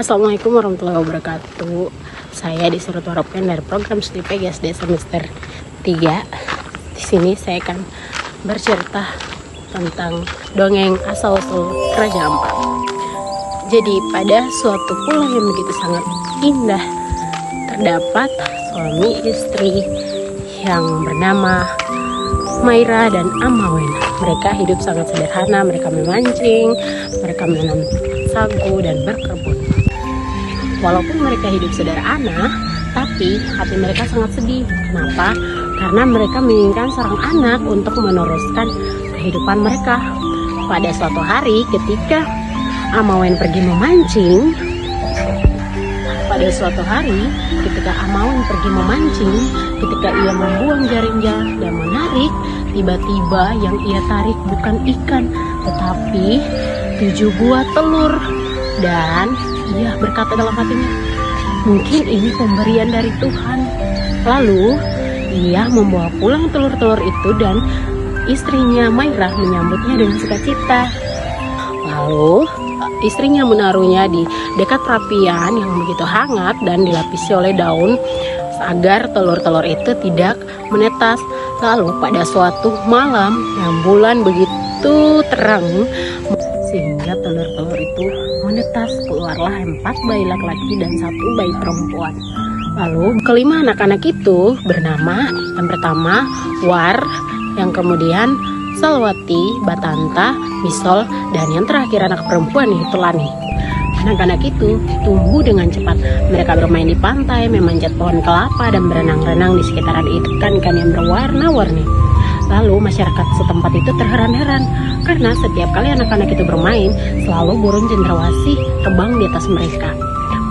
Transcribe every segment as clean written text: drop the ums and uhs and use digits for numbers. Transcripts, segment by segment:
Assalamualaikum warahmatullahi wabarakatuh. Saya disuruh Waropen dari program studi PGSD semester 3. Di sini saya akan bercerita tentang dongeng asal-usul Kerajaan Ampat. Jadi pada suatu pulau yang begitu sangat indah terdapat suami istri yang bernama Maira dan Amawen. Mereka hidup sangat sederhana, mereka memancing, mereka menanam sagu dan berkebun. Walaupun mereka hidup sederhana, tapi hati mereka sangat sedih. Kenapa? Karena mereka menginginkan seorang anak untuk meneruskan kehidupan mereka. Pada suatu hari ketika Amawen pergi memancing, ketika ia membuang jaringnya dan menarik, tiba-tiba yang ia tarik bukan ikan, tetapi 7 buah telur. Dan ia berkata dalam hatinya, mungkin ini pemberian dari Tuhan. Lalu ia membawa pulang telur-telur itu dan istrinya Maira menyambutnya dengan sukacita. Lalu istrinya menaruhnya di dekat perapian yang begitu hangat dan dilapisi oleh daun agar telur-telur itu tidak menetas. Lalu pada suatu malam yang bulan begitu terang, sehingga telur-telur itu menetas, keluarlah 4 bayi laki-laki dan 1 bayi perempuan. Lalu kelima anak-anak itu bernama, yang pertama War, yang kemudian Salwati, Batanta, Misol, dan yang terakhir anak perempuan yaitu Lani. Anak-anak itu tumbuh dengan cepat. Mereka bermain di pantai, memanjat pohon kelapa, dan berenang-renang di sekitaran ikan-ikan yang berwarna-warni. Lalu masyarakat setempat itu terheran-heran karena setiap kali anak-anak itu bermain, selalu burung cendrawasih terbang di atas mereka.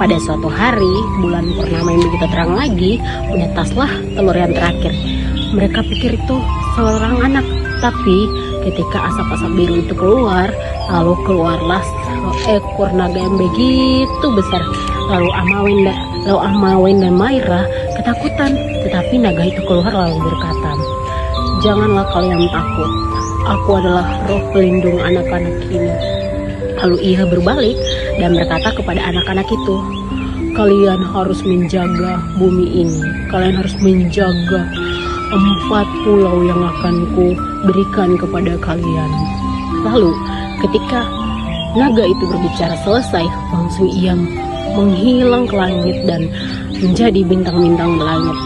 Pada suatu hari, bulan purnama yang begitu terang lagi, menetaslah telur yang terakhir. Mereka pikir itu seorang anak, tapi ketika asap-asap biru itu keluar, lalu keluarlah seekor naga yang begitu besar. Lalu Amawen dan Maira ketakutan, tetapi naga itu keluar lalu berkata, janganlah kalian takut, aku adalah roh pelindung anak-anak ini. Lalu ia berbalik dan berkata kepada anak-anak itu, kalian harus menjaga bumi ini, kalian harus menjaga 4 pulau yang akan ku berikan kepada kalian. Lalu ketika naga itu berbicara selesai, langsung ia menghilang ke langit dan menjadi bintang-bintang di langit.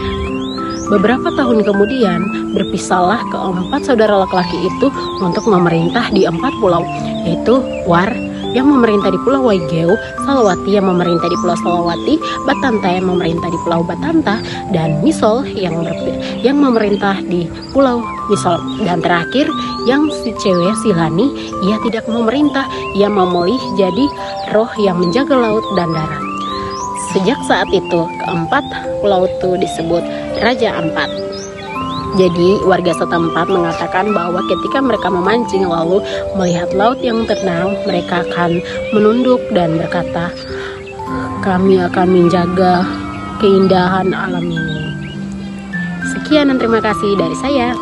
Beberapa tahun kemudian berpisahlah ke-4 saudara laki-laki itu untuk memerintah di 4 pulau, yaitu War yang memerintah di Pulau Waigeo, Salwati yang memerintah di Pulau Salawati, Batanta yang memerintah di Pulau Batanta, dan Misol yang memerintah di Pulau Misol. Dan terakhir yang si cewek, si Lani, ia tidak memerintah, ia memilih jadi roh yang menjaga laut dan darat. Sejak saat itu, ke-4 pulau itu disebut Raja Ampat. Jadi warga setempat mengatakan bahwa ketika mereka memancing lalu melihat laut yang tenang, mereka akan menunduk dan berkata, kami akan menjaga keindahan alam ini. Sekian dan terima kasih dari saya.